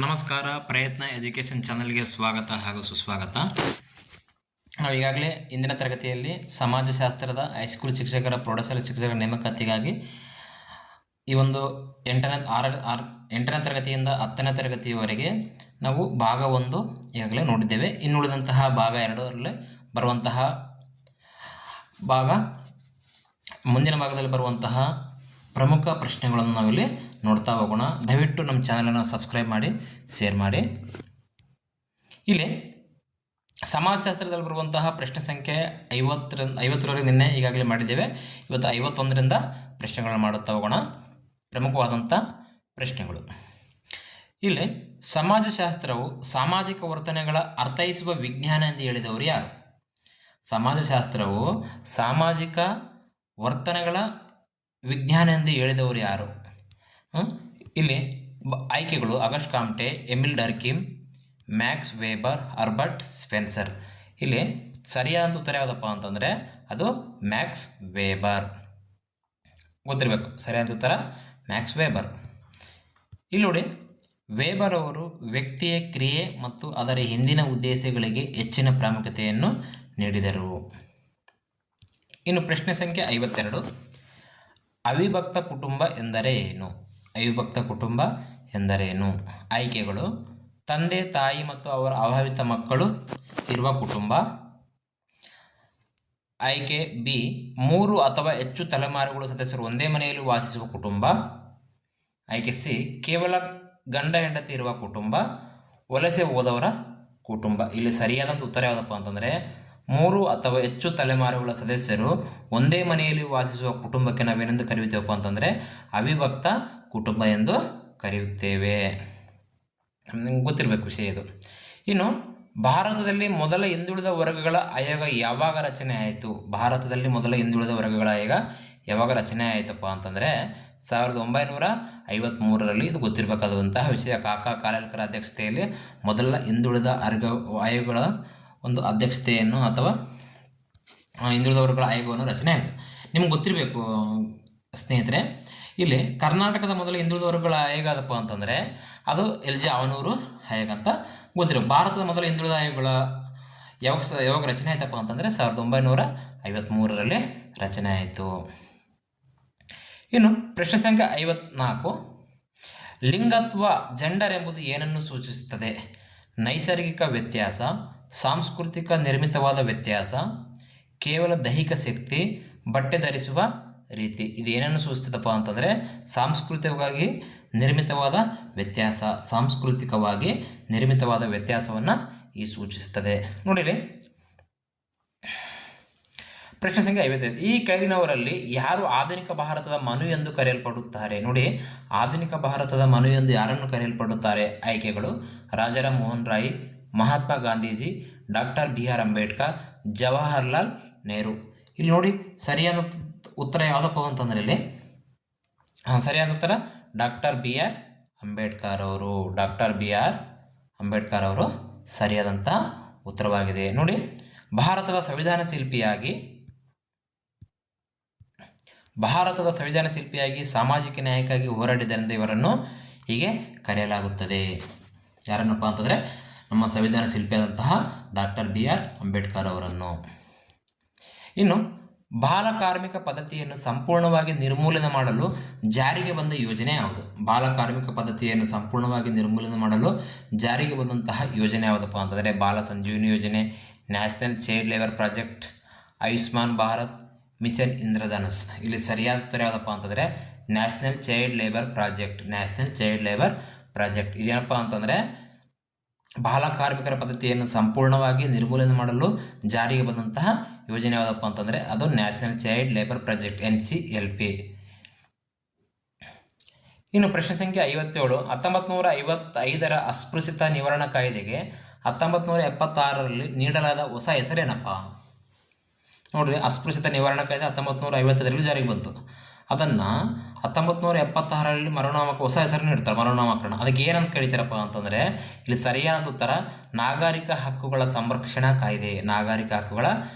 ನಮಸ್ಕಾರ. ಪ್ರಯತ್ನ ಎಜುಕೇಷನ್ ಚಾನಲ್ಗೆ ಸ್ವಾಗತ ಹಾಗೂ ಸುಸ್ವಾಗತ. ನಾವು ಈಗಾಗಲೇ ಇಂದಿನ ತರಗತಿಯಲ್ಲಿ ಸಮಾಜಶಾಸ್ತ್ರದ ಹೈಸ್ಕೂಲ್ ಶಿಕ್ಷಕರ ಪ್ರೌಢಶಾಲೆ ಶಿಕ್ಷಕರ ನೇಮಕಾತಿಗಾಗಿ ಈ ಒಂದು 8ನೇ ತರಗತಿಯಿಂದ 10ನೇ ತರಗತಿಯವರೆಗೆ ನಾವು ಭಾಗ 1 ಈಗಾಗಲೇ ನೋಡಿದ್ದೇವೆ. ಇನ್ನುಳಿದಂತಹ ಭಾಗ 2ರಲ್ಲಿ ಬರುವಂತಹ ಮುಂದಿನ ಭಾಗದಲ್ಲಿ ಬರುವಂತಹ ಪ್ರಮುಖ ಪ್ರಶ್ನೆಗಳನ್ನು ನಾವಿಲ್ಲಿ ನೋಡ್ತಾ ಹೋಗೋಣ. ದಯವಿಟ್ಟು ನಮ್ಮ ಚಾನಲನ್ನು ಸಬ್ಸ್ಕ್ರೈಬ್ ಮಾಡಿ, ಶೇರ್ ಮಾಡಿ. ಇಲ್ಲಿ ಸಮಾಜಶಾಸ್ತ್ರದಲ್ಲಿ ಬರುವಂತಹ ಪ್ರಶ್ನೆ ಸಂಖ್ಯೆ 50ರವರೆಗೆ ನಿನ್ನೆ ಈಗಾಗಲೇ ಮಾಡಿದ್ದೇವೆ. ಇವತ್ತು 51ರಿಂದ ಪ್ರಶ್ನೆಗಳನ್ನು ಮಾಡುತ್ತಾ ಹೋಗೋಣ. ಪ್ರಮುಖವಾದಂಥ ಪ್ರಶ್ನೆಗಳು ಇಲ್ಲಿ ಸಮಾಜಶಾಸ್ತ್ರವು ಸಾಮಾಜಿಕ ವರ್ತನೆಗಳ ಅರ್ಥೈಸುವ ವಿಜ್ಞಾನ ಎಂದು ಹೇಳಿದವರು ಯಾರು? ಸಮಾಜಶಾಸ್ತ್ರವು ಸಾಮಾಜಿಕ ವರ್ತನೆಗಳ ವಿಜ್ಞಾನ ಎಂದು ಹೇಳಿದವರು ಯಾರು? ಇಲ್ಲಿ ಆಯ್ಕೆಗಳು August Kamte, Emil Durkheim, Max weber, Herbert Spencer. ಇಲ್ಲಿ ಸರಿಯಾದ ಉತ್ತರ ಯಾವುದಪ್ಪ ಅಂತಂದರೆ ಅದು ಮ್ಯಾಕ್ಸ್ ವೆಬರ್. ಗೊತ್ತಿರಬೇಕು, ಸರಿಯಾದ ಉತ್ತರ ಮ್ಯಾಕ್ಸ್ ವೆಬರ್. ಇಲ್ಲಿ ನೋಡಿ, ವೆಬರ್ ಅವರು ವ್ಯಕ್ತಿಯ ಕ್ರಿಯೆ ಮತ್ತು ಅದರ ಹಿಂದಿನ ಉದ್ದೇಶಗಳಿಗೆ ಹೆಚ್ಚಿನ ಪ್ರಾಮುಖ್ಯತೆಯನ್ನು ನೀಡಿದರು. ಇನ್ನು ಪ್ರಶ್ನೆ ಸಂಖ್ಯೆ 52, ಅವಿಭಕ್ತ ಕುಟುಂಬ ಎಂದರೆ ಏನು? ಅವಿಭಕ್ತ ಕುಟುಂಬ ಎಂದರೇನು? ಆಯ್ಕೆಗಳು ತಂದೆ, ತಾಯಿ ಮತ್ತು ಅವರ ಅವಿವಾಹಿತ ಮಕ್ಕಳು ಇರುವ ಕುಟುಂಬ. ಆಯ್ಕೆ ಬಿ 3 ಅಥವಾ ಹೆಚ್ಚು ತಲೆಮಾರುಗಳು ಸದಸ್ಯರು ಒಂದೇ ಮನೆಯಲ್ಲಿ ವಾಸಿಸುವ ಕುಟುಂಬ. ಆಯ್ಕೆ ಸಿ ಕೇವಲ ಗಂಡ ಹೆಂಡತಿ ಇರುವ ಕುಟುಂಬ, ವಲಸೆ ಹೋದವರ ಕುಟುಂಬ. ಇಲ್ಲಿ ಸರಿಯಾದಂಥ ಉತ್ತರ ಯಾವುದಪ್ಪ ಅಂತಂದರೆ 3 ಅಥವಾ ಹೆಚ್ಚು ತಲೆಮಾರುಗಳ ಸದಸ್ಯರು ಒಂದೇ ಮನೆಯಲ್ಲಿ ವಾಸಿಸುವ ಕುಟುಂಬಕ್ಕೆ ನಾವೇನೆಂದು ಕರೆಯುತ್ತೇವಪ್ಪ ಅಂತಂದರೆ ಅವಿಭಕ್ತ ಕುಟುಂಬ ಎಂದು ಕರೆಯುತ್ತೇವೆ. ನಿಮ್ಗೆ ಗೊತ್ತಿರಬೇಕು ವಿಷಯ ಇದು. ಇನ್ನು ಭಾರತದಲ್ಲಿ ಮೊದಲ ಹಿಂದುಳಿದ ವರ್ಗಗಳ ಆಯೋಗ ಯಾವಾಗ ರಚನೆ ಆಯಿತು? ಭಾರತದಲ್ಲಿ ಮೊದಲ ಹಿಂದುಳಿದ ವರ್ಗಗಳ ಆಯೋಗ ಯಾವಾಗ ರಚನೆ ಆಯಿತಪ್ಪ ಅಂತಂದರೆ 1953ರಲ್ಲಿ. ಇದು ಗೊತ್ತಿರಬೇಕಾದಂತಹ ವಿಷಯ. ಕಾಕಾ ಕಾಲೇಲ್ಕರ್ ಅಧ್ಯಕ್ಷತೆಯಲ್ಲಿ ಮೊದಲ ಹಿಂದುಳಿದ ಆಯೋಗಗಳ ಒಂದು ಅಧ್ಯಕ್ಷತೆಯನ್ನು ಅಥವಾ ಹಿಂದುಳಿದ ವರ್ಗಗಳ ಆಯೋಗವನ್ನು ರಚನೆ ಆಯಿತು. ನಿಮ್ಗೆ ಗೊತ್ತಿರಬೇಕು ಸ್ನೇಹಿತರೆ, ಇಲ್ಲಿ ಕರ್ನಾಟಕದ ಮೊದಲ ಹಿಂದುಳಿದ ವರ್ಗಗಳ ಆಯೋಗ ಅದಪ್ಪ ಅಂತಂದರೆ ಅದು LG ಅವನೂರು ಆಯೋಗ ಅಂತ ಗೊತ್ತಿರಬೇಕು. ಭಾರತದ ಮೊದಲ ಹಿಂದುಳಿದ ಆಯೋಗಗಳ ಯಾವಾಗ ರಚನೆ ಆಯ್ತಪ್ಪ ಅಂತಂದರೆ 1953ರಲ್ಲಿ ರಚನೆ ಆಯಿತು. ಇನ್ನು ಪ್ರಶ್ನೆ ಸಂಖ್ಯೆ 54, ಲಿಂಗತ್ವ ಜೆಂಡರ್ ಎಂಬುದು ಏನನ್ನು ಸೂಚಿಸುತ್ತದೆ? ನೈಸರ್ಗಿಕ ವ್ಯತ್ಯಾಸ, ಸಾಂಸ್ಕೃತಿಕ ನಿರ್ಮಿತವಾದ ವ್ಯತ್ಯಾಸ, ಕೇವಲ ದೈಹಿಕ ಶಕ್ತಿ, ಬಟ್ಟೆ ಧರಿಸುವ ರೀತಿ. ಇದು ಏನನ್ನು ಸೂಚಿಸ್ತದಪ್ಪ ಅಂತಂದರೆ ಸಾಂಸ್ಕೃತಿಕವಾಗಿ ನಿರ್ಮಿತವಾದ ವ್ಯತ್ಯಾಸ. ಸಾಂಸ್ಕೃತಿಕವಾಗಿ ನಿರ್ಮಿತವಾದ ವ್ಯತ್ಯಾಸವನ್ನು ಈ ಸೂಚಿಸುತ್ತದೆ. ನೋಡಿರಿ ಪ್ರಶ್ನೆ ಸಂಖ್ಯೆ 55, ಈ ಕೆಳಗಿನವರಲ್ಲಿ ಯಾರು ಆಧುನಿಕ ಭಾರತದ ಮನು ಎಂದು ಕರೆಯಲ್ಪಡುತ್ತಾರೆ? ನೋಡಿ, ಆಧುನಿಕ ಭಾರತದ ಮನು ಎಂದು ಯಾರನ್ನು ಕರೆಯಲ್ಪಡುತ್ತಾರೆ? ಆಯ್ಕೆಗಳು ರಾಜಾರಾಮ್ ಮೋಹನ್ ರಾಯ್, ಮಹಾತ್ಮ ಗಾಂಧೀಜಿ, ಡಾಕ್ಟರ್ BR ಅಂಬೇಡ್ಕರ್, ಜವಾಹರ್ಲಾಲ್ ನೆಹರು. ಇಲ್ಲಿ ನೋಡಿ, ಸರಿಯಾದ ಉತ್ತರ ಯಾವುದಪ್ಪ ಅಂತಂದರೆ ಇಲ್ಲಿ ಸರಿಯಾದ ಉತ್ತರ ಡಾಕ್ಟರ್ BR ಅಂಬೇಡ್ಕರ್ ಅವರು. ಡಾಕ್ಟರ್ BR ಅಂಬೇಡ್ಕರ್ ಅವರು ಸರಿಯಾದಂಥ ಉತ್ತರವಾಗಿದೆ. ನೋಡಿ, ಭಾರತದ ಸಂವಿಧಾನ ಶಿಲ್ಪಿಯಾಗಿ ಸಾಮಾಜಿಕ ನ್ಯಾಯಕ್ಕಾಗಿ ಹೋರಾಡಿದ್ದರಿಂದ ಇವರನ್ನು ಹೀಗೆ ಕರೆಯಲಾಗುತ್ತದೆ. ಯಾರನ್ನಪ್ಪ ಅಂತಂದರೆ ನಮ್ಮ ಸಂವಿಧಾನ ಶಿಲ್ಪಿಯಾದಂತಹ ಡಾಕ್ಟರ್ BR ಅಂಬೇಡ್ಕರ್ ಅವರನ್ನು. ಇನ್ನು ಬಾಲಕಾರ್ಮಿಕ ಪದ್ಧತಿಯನ್ನು ಸಂಪೂರ್ಣವಾಗಿ ನಿರ್ಮೂಲನೆ ಮಾಡಲು ಜಾರಿಗೆ ಬಂದ ಯೋಜನೆ ಯಾವುದು? ಬಾಲಕಾರ್ಮಿಕ ಪದ್ಧತಿಯನ್ನು ಸಂಪೂರ್ಣವಾಗಿ ನಿರ್ಮೂಲನೆ ಮಾಡಲು ಜಾರಿಗೆ ಬಂದಂತಹ ಯೋಜನೆ ಯಾವುದಪ್ಪ ಅಂತಂದರೆ ಬಾಲ ಸಂಜೀವಿನಿ ಯೋಜನೆ, national child labour project, Ayushman Bharat mission Indradhanush. ಇಲ್ಲಿ ಸರಿಯಾದ ಉತ್ತರ ಯಾವುದಪ್ಪ ಅಂತಂದರೆ national child labour project. National child labour project ಇದೇನಪ್ಪ ಅಂತಂದರೆ ಬಾಲಕಾರ್ಮಿಕರ ಪದ್ಧತಿಯನ್ನು ಸಂಪೂರ್ಣವಾಗಿ ನಿರ್ಮೂಲನೆ ಮಾಡಲು ಜಾರಿಗೆ ಬಂದಂತಹ ಯೋಜನೆ ಯಾವುದಪ್ಪ ಅಂತಂದರೆ ಅದು national child labour project NCLP. ಇನ್ನು ಪ್ರಶ್ನೆ ಸಂಖ್ಯೆ 57, 1955ರ ಅಸ್ಪೃಶ್ಯತಾ ನಿವಾರಣಾ ಕಾಯ್ದೆಗೆ 1976ರಲ್ಲಿ ನೀಡಲಾದ ಹೊಸ ಹೆಸರೇನಪ್ಪ? ನೋಡಿರಿ, ಅಸ್ಪೃಶ್ಯತಾ ನಿವಾರಣಾ ಕಾಯ್ದೆ 1955ರಲ್ಲಿ ಜಾರಿಗೆ ಬಂತು. ಅದನ್ನು 1976ರಲ್ಲಿ ಹೊಸ ಹೆಸರನ್ನು ಇಡ್ತಾರೆ, ಮರುನಾಮಕರಣ. ಅದಕ್ಕೆ ಏನಂತ ಕರೀತಾರಪ್ಪ ಅಂತಂದರೆ ಇಲ್ಲಿ ಸರಿಯಾದ ಉತ್ತರ ನಾಗರಿಕ ಹಕ್ಕುಗಳ ಸಂರಕ್ಷಣಾ ಕಾಯ್ದೆ. ನಾಗರಿಕ ಹಕ್ಕುಗಳ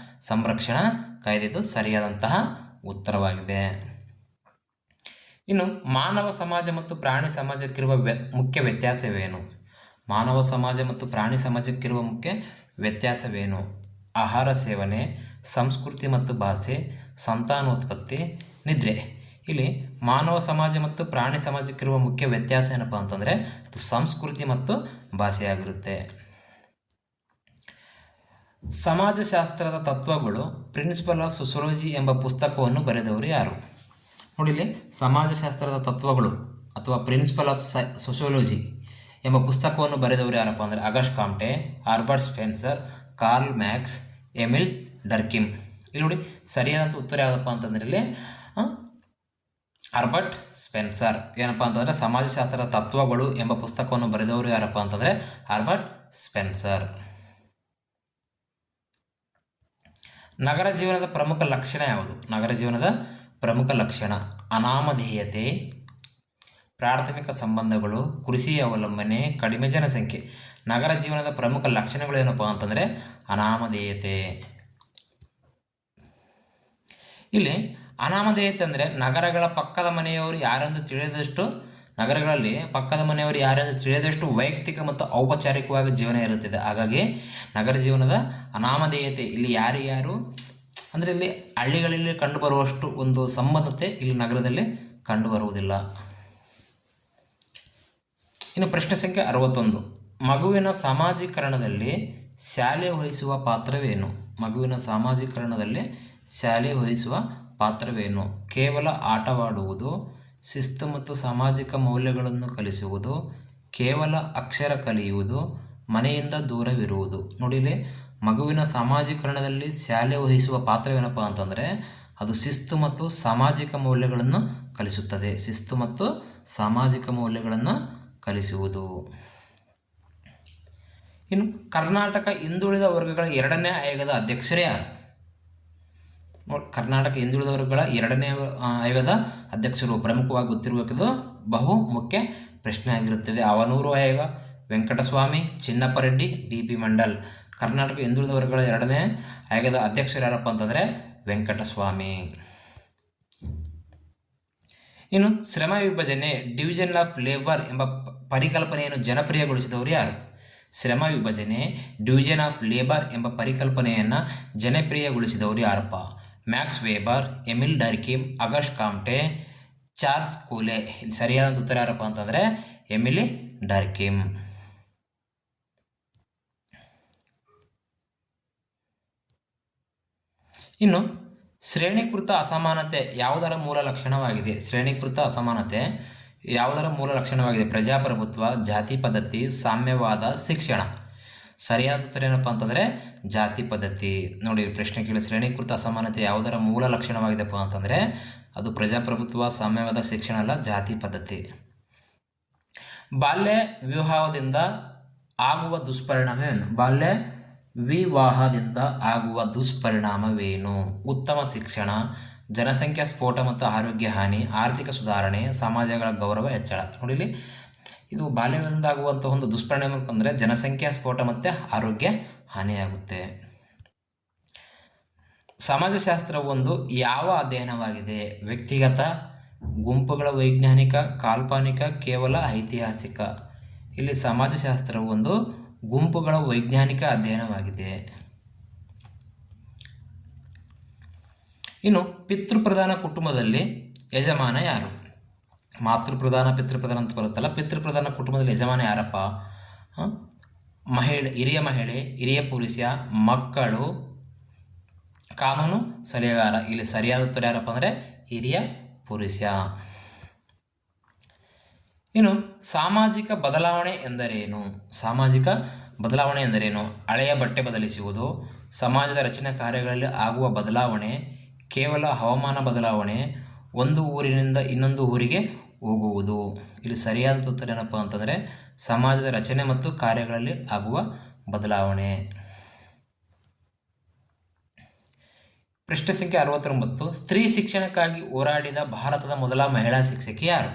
ಸಂರಕ್ಷಣಾ ಕಾಯ್ದೆದು ಸರಿಯಾದಂತಹ ಉತ್ತರವಾಗಿದೆ. ಇನ್ನು ಮಾನವ ಸಮಾಜ ಮತ್ತು ಪ್ರಾಣಿ ಸಮಾಜಕ್ಕಿರುವ ಮುಖ್ಯ ವ್ಯತ್ಯಾಸವೇನು? ಮಾನವ ಸಮಾಜ ಮತ್ತು ಪ್ರಾಣಿ ಸಮಾಜಕ್ಕಿರುವ ಮುಖ್ಯ ವ್ಯತ್ಯಾಸವೇನು? ಆಹಾರ ಸೇವನೆ, ಸಂಸ್ಕೃತಿ ಮತ್ತು ಭಾಷೆ, ಸಂತಾನೋತ್ಪತ್ತಿ, ನಿದ್ರೆ. ಇಲ್ಲಿ ಮಾನವ ಸಮಾಜ ಮತ್ತು ಪ್ರಾಣಿ ಸಮಾಜಕ್ಕಿರುವ ಮುಖ್ಯ ವ್ಯತ್ಯಾಸ ಏನಪ್ಪ ಅಂತಂದರೆ ಅದು ಸಂಸ್ಕೃತಿ ಮತ್ತು ಭಾಷೆಯಾಗಿರುತ್ತೆ. ಸಮಾಜಶಾಸ್ತ್ರದ ತತ್ವಗಳು ಪ್ರಿನ್ಸಿಪಲ್ ಆಫ್ ಸೋಸಿಯಾಲಜಿ ಎಂಬ ಪುಸ್ತಕವನ್ನು ಬರೆದವರು ಯಾರು? ನೋಡಿಲಿ, ಸಮಾಜಶಾಸ್ತ್ರದ ತತ್ವಗಳು ಅಥವಾ ಪ್ರಿನ್ಸಿಪಲ್ ಆಫ್ ಸೋಸಿಯಾಲಜಿ ಎಂಬ ಪುಸ್ತಕವನ್ನು ಬರೆದವರು ಯಾರಪ್ಪ ಅಂದರೆ August Comte, Albert Spencer, Karl Max, Emile Durkheim. ಇಲ್ಲಿ ನೋಡಿ, ಸರಿಯಾದಂಥ ಉತ್ತರ ಯಾವುದಪ್ಪ ಅಂತಂದ್ರೆ ಇಲ್ಲಿ ಆಲ್ಬರ್ಟ್ ಸ್ಪೆನ್ಸರ್. ಏನಪ್ಪ ಅಂತಂದರೆ ಸಮಾಜಶಾಸ್ತ್ರದ ತತ್ವಗಳು ಎಂಬ ಪುಸ್ತಕವನ್ನು ಬರೆದವರು ಯಾರಪ್ಪ ಅಂತಂದರೆ ಆಲ್ಬರ್ಟ್ ಸ್ಪೆನ್ಸರ್. ನಗರ ಜೀವನದ ಪ್ರಮುಖ ಲಕ್ಷಣ ಯಾವುದು? ನಗರ ಜೀವನದ ಪ್ರಮುಖ ಲಕ್ಷಣ ಅನಾಮಧೇಯತೆ, ಪ್ರಾಥಮಿಕ ಸಂಬಂಧಗಳು, ಕೃಷಿ ಅವಲಂಬನೆ, ಕಡಿಮೆ ಜನಸಂಖ್ಯೆ. ನಗರ ಜೀವನದ ಪ್ರಮುಖ ಲಕ್ಷಣಗಳು ಏನಪ್ಪ ಅಂತಂದರೆ ಅನಾಮಧೇಯತೆ. ಇಲ್ಲಿ ಅನಾಮಧೇಯತೆ ಅಂದರೆ ನಗರಗಳ ಪಕ್ಕದ ಮನೆಯವರು ಯಾರೆಂದು ತಿಳಿದಷ್ಟು, ನಗರಗಳಲ್ಲಿ ಪಕ್ಕದ ಮನೆಯವರು ಯಾರೆಂದು ತಿಳಿದಷ್ಟು ವೈಯಕ್ತಿಕ ಮತ್ತು ಔಪಚಾರಿಕವಾಗಿ ಜೀವನ ಇರುತ್ತದೆ. ಹಾಗಾಗಿ ನಗರ ಜೀವನದ ಅನಾಮಧೇಯತೆ ಇಲ್ಲಿ ಯಾರು ಅಂದರೆ ಇಲ್ಲಿ ಹಳ್ಳಿಗಳಲ್ಲಿ ಕಂಡುಬರುವಷ್ಟು ಒಂದು ಸಂಬಂಧತೆ ಇಲ್ಲಿ ನಗರದಲ್ಲಿ ಕಂಡುಬರುವುದಿಲ್ಲ. ಇನ್ನು ಪ್ರಶ್ನೆ ಸಂಖ್ಯೆ 61. ಮಗುವಿನ ಸಾಮಾಜೀಕರಣದಲ್ಲಿ ಶಾಲೆ ವಹಿಸುವ ಪಾತ್ರವೇನು? ಮಗುವಿನ ಸಾಮಾಜೀಕರಣದಲ್ಲಿ ಶಾಲೆ ವಹಿಸುವ ಪಾತ್ರವೇನು? ಕೇವಲ ಆಟವಾಡುವುದು, ಶಿಸ್ತು ಮತ್ತು ಸಾಮಾಜಿಕ ಮೌಲ್ಯಗಳನ್ನು ಕಲಿಸುವುದು, ಕೇವಲ ಅಕ್ಷರ ಕಲಿಯುವುದು, ಮನೆಯಿಂದ ದೂರವಿರುವುದು. ನೋಡಿಲಿ, ಮಗುವಿನ ಸಾಮಾಜೀಕರಣದಲ್ಲಿ ಶಾಲೆ ವಹಿಸುವ ಪಾತ್ರವೇನಪ್ಪ ಅಂತಂದರೆ ಅದು ಶಿಸ್ತು ಮತ್ತು ಸಾಮಾಜಿಕ ಮೌಲ್ಯಗಳನ್ನು ಕಲಿಸುತ್ತದೆ. ಶಿಸ್ತು ಮತ್ತು ಸಾಮಾಜಿಕ ಮೌಲ್ಯಗಳನ್ನು ಕಲಿಸುವುದು. ಇನ್ನು ಕರ್ನಾಟಕ ಹಿಂದುಳಿದ ವರ್ಗಗಳ 2ನೇ ಆಯೋಗದ ಅಧ್ಯಕ್ಷರೇ ಯಾರು? ಕರ್ನಾಟಕ ಹಿಂದುಳಿದ ವರ್ಗಗಳ 2ನೇ ಆಯೋಗದ ಅಧ್ಯಕ್ಷರು ಪ್ರಮುಖವಾಗಿ ಗೊತ್ತಿರಬೇಕಿದು ಬಹು ಮುಖ್ಯ ಪ್ರಶ್ನೆ ಆಗಿರುತ್ತದೆ. ಅವನೂರು ಆಯೋಗ, ವೆಂಕಟಸ್ವಾಮಿ, ಚಿನ್ನಪ್ಪ ರೆಡ್ಡಿ, DP ಮಂಡಲ್. ಕರ್ನಾಟಕ ಹಿಂದುಳಿದ ವರ್ಗಗಳ 2ನೇ ಆಯೋಗದ ಅಧ್ಯಕ್ಷರು ಯಾರಪ್ಪ ಅಂತಂದರೆ ವೆಂಕಟಸ್ವಾಮಿ. ಇನ್ನು ಶ್ರಮ ವಿಭಜನೆ, ಡಿವಿಷನ್ ಆಫ್ ಲೇಬರ್ ಎಂಬ ಪರಿಕಲ್ಪನೆಯನ್ನು ಜನಪ್ರಿಯಗೊಳಿಸಿದವರು ಯಾರು? ಶ್ರಮ ವಿಭಜನೆ, ಡಿವಿಷನ್ ಆಫ್ ಲೇಬರ್ ಎಂಬ ಪರಿಕಲ್ಪನೆಯನ್ನು ಜನಪ್ರಿಯಗೊಳಿಸಿದವರು ಯಾರಪ್ಪ? Max Weber, Emile Durkheim, Auguste Comte, Charles Cooley. ಇಲ್ಲಿ ಸರಿಯಾದ ಉತ್ತರ ಯಾರಪ್ಪ ಅಂತಂದರೆ ಎಮಿಲಿ ಡರ್ಕಿಮ್. ಇನ್ನು ಶ್ರೇಣೀಕೃತ ಅಸಮಾನತೆ ಯಾವುದರ ಮೂಲ ಲಕ್ಷಣವಾಗಿದೆ? ಶ್ರೇಣೀಕೃತ ಅಸಮಾನತೆ ಯಾವುದರ ಮೂಲ ಲಕ್ಷಣವಾಗಿದೆ? ಪ್ರಜಾಪ್ರಭುತ್ವ, ಜಾತಿ ಪದ್ಧತಿ, ಸಾಮ್ಯವಾದ, ಶಿಕ್ಷಣ. ಸರಿಯಾದ ಉತ್ತರ ಏನಪ್ಪ ಅಂತಂದರೆ ಜಾತಿ ಪದ್ಧತಿ. ನೋಡಿ, ಪ್ರಶ್ನೆ ಕೇಳಿ, ಶ್ರೇಣೀಕೃತ ಅಸಮಾನತೆ ಯಾವುದರ ಮೂಲ ಲಕ್ಷಣವಾಗಿದೆಪ್ಪ ಅಂತಂದರೆ ಅದು ಪ್ರಜಾಪ್ರಭುತ್ವ, ಸಾಮ್ಯವಾದ, ಶಿಕ್ಷಣ ಅಲ್ಲ, ಜಾತಿ ಪದ್ಧತಿ. ಬಾಲ್ಯ ವಿವಾಹದಿಂದ ಆಗುವ ದುಷ್ಪರಿಣಾಮವೇನು? ಬಾಲ್ಯ ವಿವಾಹದಿಂದ ಆಗುವ ದುಷ್ಪರಿಣಾಮವೇನು? ಉತ್ತಮ ಶಿಕ್ಷಣ, ಜನಸಂಖ್ಯಾ ಸ್ಫೋಟ ಮತ್ತು ಆರೋಗ್ಯ ಹಾನಿ, ಆರ್ಥಿಕ ಸುಧಾರಣೆ, ಸಮಾಜಗಳ ಗೌರವ ಹೆಚ್ಚಳ. ನೋಡಿಲಿ, ಇದು ಬಾಲ್ಯದಿಂದ ಆಗುವಂಥ ಒಂದು ದುಷ್ಪರಿಣಾಮ ಅಂದರೆ ಜನಸಂಖ್ಯಾ ಸ್ಫೋಟ ಮತ್ತು ಆರೋಗ್ಯ ಹಾನಿಯಾಗುತ್ತೆ. ಸಮಾಜಶಾಸ್ತ್ರ ಒಂದು ಯಾವ ಅಧ್ಯಯನವಾಗಿದೆ? ವ್ಯಕ್ತಿಗತ, ಗುಂಪುಗಳ ವೈಜ್ಞಾನಿಕ, ಕಾಲ್ಪನಿಕ, ಕೇವಲ ಐತಿಹಾಸಿಕ. ಇಲ್ಲಿ ಸಮಾಜಶಾಸ್ತ್ರ ಒಂದು ಗುಂಪುಗಳ ವೈಜ್ಞಾನಿಕ ಅಧ್ಯಯನವಾಗಿದೆ. ಇನ್ನು ಪಿತೃಪ್ರಧಾನ ಕುಟುಂಬದಲ್ಲಿ ಯಜಮಾನ ಯಾರು? ಮಾತೃಪ್ರಧಾನ, ಪಿತೃಪ್ರಧಾನ ಅಂತ ಬರುತ್ತಲ್ಲ. ಪಿತೃಪ್ರಧಾನ ಕುಟುಂಬದಲ್ಲಿ ಯಜಮಾನ ಯಾರಪ್ಪ? ಹಿರಿಯ ಮಹಿಳೆ, ಹಿರಿಯ ಪುರುಷ, ಮಕ್ಕಳು, ಕಾನೂನು ಸಲಹೆಗಾರ. ಇಲ್ಲಿ ಸರಿಯಾದ ಉತ್ತರ ಯಾರಪ್ಪ ಅಂದರೆ ಹಿರಿಯ ಪುರುಷ. ಇನ್ನು ಸಾಮಾಜಿಕ ಬದಲಾವಣೆ ಎಂದರೇನು? ಸಾಮಾಜಿಕ ಬದಲಾವಣೆ ಎಂದರೇನು? ಹಳೆಯ ಬಟ್ಟೆ ಬದಲಿಸುವುದು, ಸಮಾಜದ ರಚನಾ ಕಾರ್ಯಗಳಲ್ಲಿ ಆಗುವ ಬದಲಾವಣೆ, ಕೇವಲ ಹವಾಮಾನ ಬದಲಾವಣೆ, ಒಂದು ಊರಿನಿಂದ ಇನ್ನೊಂದು ಊರಿಗೆ ಹೋಗುವುದು. ಇಲ್ಲಿ ಸರಿಯಾದ ಉತ್ತರ ಏನಪ್ಪ ಅಂತಂದರೆ ಸಮಾಜದ ರಚನೆ ಮತ್ತು ಕಾರ್ಯಗಳಲ್ಲಿ ಆಗುವ ಬದಲಾವಣೆ. ಪ್ರಶ್ನೆ ಸಂಖ್ಯೆ 69. ಸ್ತ್ರೀ ಶಿಕ್ಷಣಕ್ಕಾಗಿ ಹೋರಾಡಿದ ಭಾರತದ ಮೊದಲ ಮಹಿಳಾ ಶಿಕ್ಷಕಿ ಯಾರು?